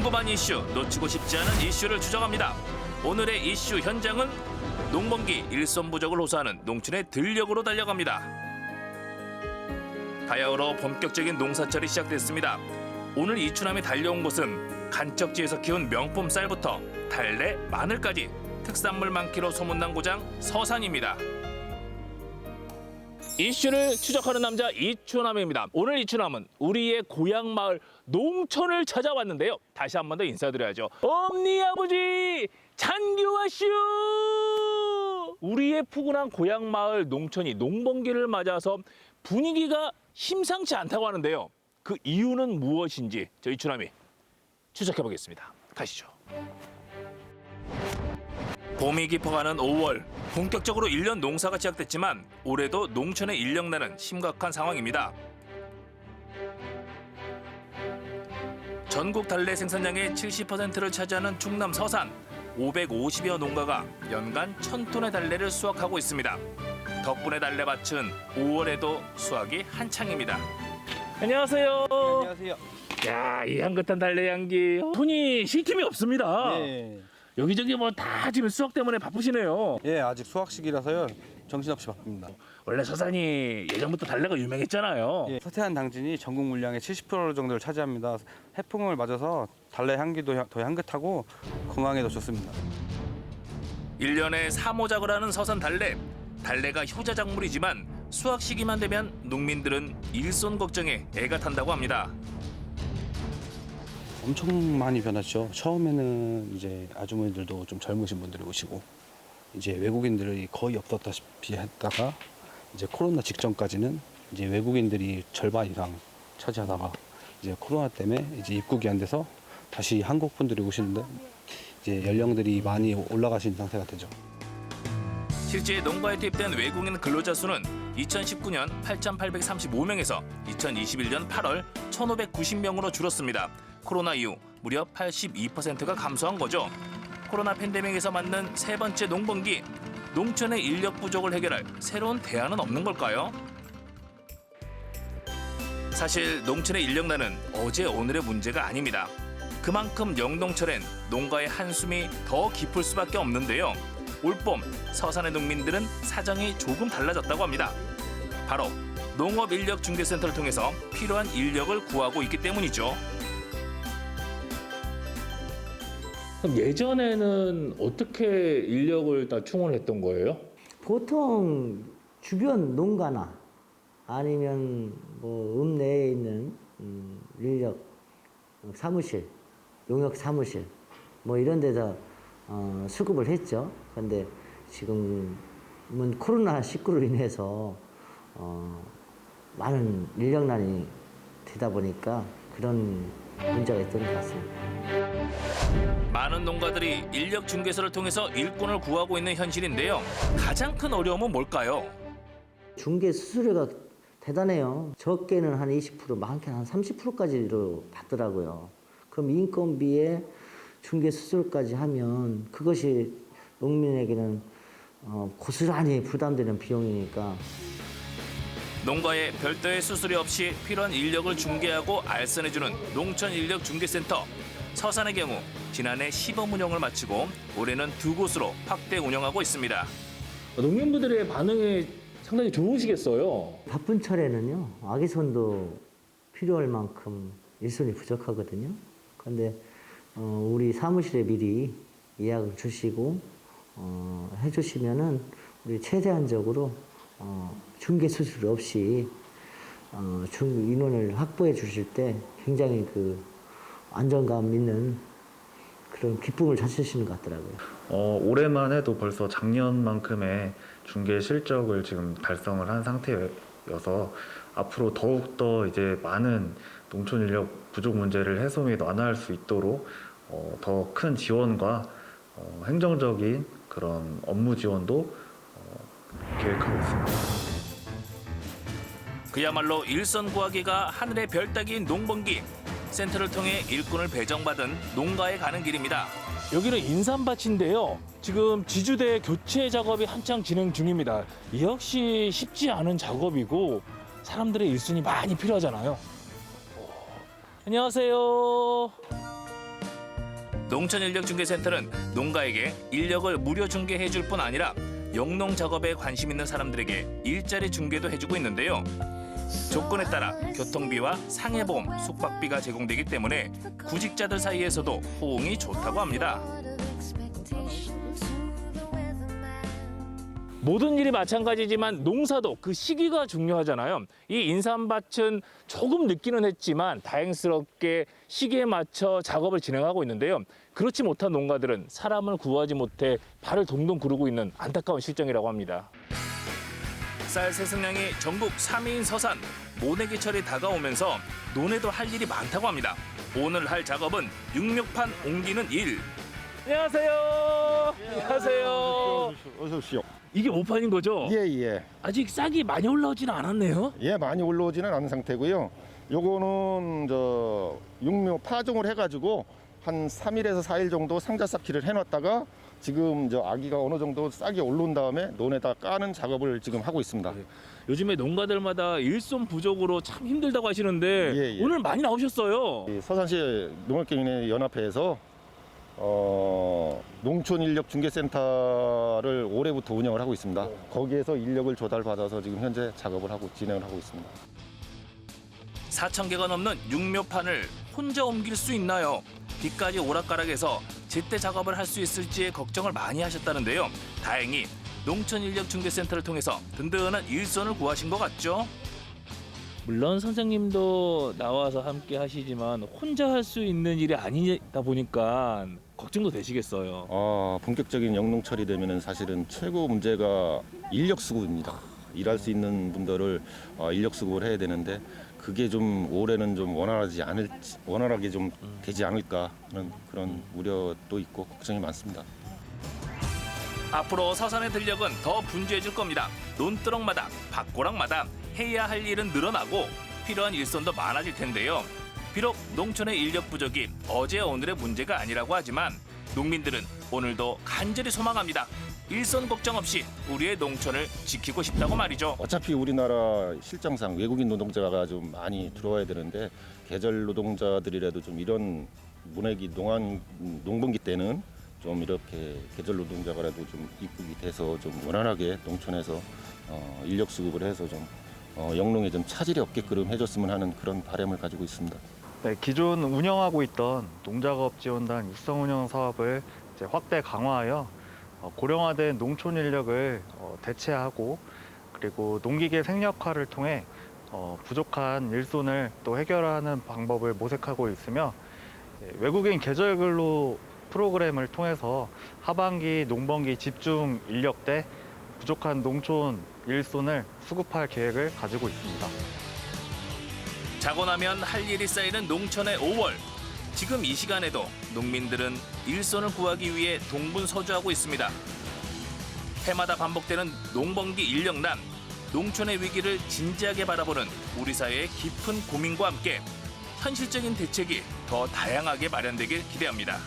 궁금한 이슈, 놓치고 싶지 않은 이슈를 추적합니다. 오늘의 이슈 현장은 농번기 일손 부족을 호소하는 농촌의 들녘으로 달려갑니다. 바야흐로 본격적인 농사철이 시작됐습니다. 오늘 이추남이 달려온 곳은 간척지에서 키운 명품 쌀부터 달래, 마늘까지 특산물 많기로 소문난 고장 서산입니다. 이슈를 추적하는 남자 이추남입니다. 오늘 이추남은 우리의 고향 마을 농촌을 찾아왔는데요. 다시 한 번 더 인사드려야죠. 엄니 아버지 장규하슈! 우리의 푸근한 고향 마을 농촌이 농번기를 맞아서 분위기가 심상치 않다고 하는데요. 그 이유는 무엇인지 저희 이추남이 추적해 보겠습니다. 가시죠. 봄이 깊어가는 5월, 본격적으로 1년 농사가 시작됐지만 올해도 농촌의 인력난은 심각한 상황입니다. 전국 달래 생산량의 70%를 차지하는 충남 서산, 550여 농가가 연간 1000톤의 달래를 수확하고 있습니다. 덕분에 달래밭은 5월에도 수확이 한창입니다. 안녕하세요. 안녕하세요. 야, 이 향긋한 달래 향기. 손이 쉴 틈이 없습니다. 네. 여기저기 뭐 다 지금 수확 때문에 바쁘시네요. 예, 아직 수확 시기라서요. 정신없이 바쁩니다. 원래 서산이 예전부터 달래가 유명했잖아요. 예, 서태한 당진이 전국 물량의 70% 정도를 차지합니다. 해풍을 맞아서 달래 향기도 더 향긋하고 건강에도 좋습니다. 1년에 사모작을 하는 서산 달래. 달래가 효자 작물이지만 수확 시기만 되면 농민들은 일손 걱정에 애가 탄다고 합니다. 엄청 많이 변했죠. 처음에는 이제 아주머니들도 좀 젊으신 분들이 오시고 이제 외국인들이 거의 없었다시피 했다가 이제 코로나 직전까지는 이제 외국인들이 절반 이상 차지하다가 이제 코로나 때문에 이제 입국이 안 돼서 다시 한국 분들이 오시는데 이제 연령들이 많이 올라가신 상태가 되죠. 실제 농가에 투입된 외국인 근로자 수는 2019년 8,835명에서 2021년 8월 1,590명으로 줄었습니다. 코로나 이후 무려 82%가 감소한 거죠. 코로나 팬데믹에서 맞는 세 번째 농번기, 농촌의 인력 부족을 해결할 새로운 대안은 없는 걸까요? 사실 농촌의 인력난은 어제 오늘의 문제가 아닙니다. 그만큼 영농철엔 농가의 한숨이 더 깊을 수밖에 없는데요. 올봄 서산의 농민들은 사정이 조금 달라졌다고 합니다. 바로 농업인력중개센터를 통해서 필요한 인력을 구하고 있기 때문이죠. 그럼 예전에는 어떻게 인력을 다 충원했던 거예요? 보통 주변 농가나 아니면 뭐 읍내에 있는 인력 사무실, 용역 사무실 뭐 이런 데서 수급을 했죠. 그런데 지금은 코로나19로 인해서 많은 인력난이 되다 보니까 그런 문제가 있던 것 같습니다. 많은 농가들이 인력 중개소를 통해서 일꾼을 구하고 있는 현실인데요. 가장 큰 어려움은 뭘까요? 중개 수수료가 대단해요. 적게는 한 20%, 많게는 한 30%까지로 받더라고요. 그럼 인건비에 중개 수수료까지 하면 그것이 농민에게는 고스란히 부담되는 비용이니까. 농가에 별도의 수수료 없이 필요한 인력을 중개하고 알선해주는 농촌인력중개센터. 서산의 경우 지난해 시범 운영을 마치고 올해는 2곳으로 확대 운영하고 있습니다. 농민분들의 반응이 상당히 좋으시겠어요. 바쁜 철에는요, 아기손도 필요할 만큼 일손이 부족하거든요. 그런데 우리 사무실에 미리 예약을 주시고 해주시면은 우리 최대한적으로 중개 수수료 없이 인원을 확보해 주실 때 굉장히 그 안정감 있는 그런 기쁨을 찾으시는 것 같더라고요. 올해만 해도 벌써 작년만큼의 중개 실적을 지금 달성을 한 상태여서 앞으로 더욱더 이제 많은 농촌 인력 부족 문제를 해소 및 완화할 수 있도록 더 큰 지원과 행정적인 그런 업무 지원도 계획하고 있습니다. 그야말로 일선 구하기가 하늘의 별 따기인 농번기. 센터를 통해 일꾼을 배정받은 농가에 가는 길입니다. 여기는 인삼밭인데요. 지금 지주대 교체 작업이 한창 진행 중입니다. 이 역시 쉽지 않은 작업이고 사람들의 일손이 많이 필요하잖아요. 안녕하세요. 농촌인력중개센터는 농가에게 인력을 무료 중개해줄 뿐 아니라 영농 작업에 관심 있는 사람들에게 일자리 중개도 해주고 있는데요. 조건에 따라 교통비와 상해보험, 숙박비가 제공되기 때문에 구직자들 사이에서도 호응이 좋다고 합니다. 모든 일이 마찬가지지만 농사도 그 시기가 중요하잖아요. 이 인삼밭은 조금 늦기는 했지만 다행스럽게 시기에 맞춰 작업을 진행하고 있는데요. 그렇지 못한 농가들은 사람을 구하지 못해 발을 동동 구르고 있는 안타까운 실정이라고 합니다. 쌀 생산량이 전국 3위인 서산, 모내기철이 다가오면서 논에도 할 일이 많다고 합니다. 오늘 할 작업은 육묘판 옮기는 일. 안녕하세요. 안녕하세요. 어서 오십시오. 이게 모판인 거죠? 예. 아직 싹이 많이 올라오지는 않았네요. 예, 많이 올라오지는 않은 상태고요. 요거는 육묘 파종을 해가지고 한 3일에서 4일 정도 상자 쌓기를 해놨다가 지금 아기가 어느 정도 싹이 올라온 다음에 논에다 까는 작업을 지금 하고 있습니다. 요즘에 농가들마다 일손 부족으로 참 힘들다고 하시는데 예. 오늘 많이 나오셨어요. 이 서산시 농업경인회 연합회에서 농촌인력중개센터를 올해부터 운영을 하고 있습니다. 거기에서 인력을 조달받아서 지금 현재 작업을 하고 진행을 하고 있습니다. 4,000개가 넘는 육묘판을 혼자 옮길 수 있나요? 비까지 오락가락해서 제때 작업을 할 수 있을지에 걱정을 많이 하셨다는데요. 다행히 농촌인력중개센터를 통해서 든든한 일손을 구하신 것 같죠? 물론 선생님도 나와서 함께 하시지만 혼자 할 수 있는 일이 아니다 보니까 걱정도 되시겠어요. 본격적인 영농철이 되면은 사실은 최고 문제가 인력 수급입니다. 일할 수 있는 분들을 인력 수급을 해야 되는데 그게 좀 올해는 좀 원활하게 좀 되지 않을까 하는 그런 우려도 있고 걱정이 많습니다. 앞으로 서산의 들녘은 더 분주해질 겁니다. 논두렁마다 밭고랑마다 해야 할 일은 늘어나고 필요한 일손도 많아질 텐데요. 비록 농촌의 인력 부족이 어제 오늘의 문제가 아니라고 하지만 농민들은 오늘도 간절히 소망합니다. 일손 걱정 없이 우리의 농촌을 지키고 싶다고 말이죠. 어차피 우리나라 실정상 외국인 노동자가 좀 많이 들어와야 되는데 계절 노동자들이라도 좀 이런 모내기 농번기 때는 좀 이렇게 계절 노동자가라도 좀 입국이 돼서 좀 원활하게 농촌에서 인력 수급을 해서 좀 영농에 좀 차질이 없게끔 해줬으면 하는 그런 바람을 가지고 있습니다. 네, 기존 운영하고 있던 농작업 지원단 육성 운영 사업을 이제 확대 강화하여 고령화된 농촌 인력을 대체하고 그리고 농기계 생략화를 통해 부족한 일손을 또 해결하는 방법을 모색하고 있으며 외국인 계절 근로 프로그램을 통해서 하반기 농번기 집중 인력 대 부족한 농촌 일손을 수급할 계획을 가지고 있습니다. 자고 나면 할 일이 쌓이는 농촌의 5월. 지금 이 시간에도 농민들은 일손을 구하기 위해 동분서주하고 있습니다. 해마다 반복되는 농번기 인력난, 농촌의 위기를 진지하게 바라보는 우리 사회의 깊은 고민과 함께 현실적인 대책이 더 다양하게 마련되길 기대합니다.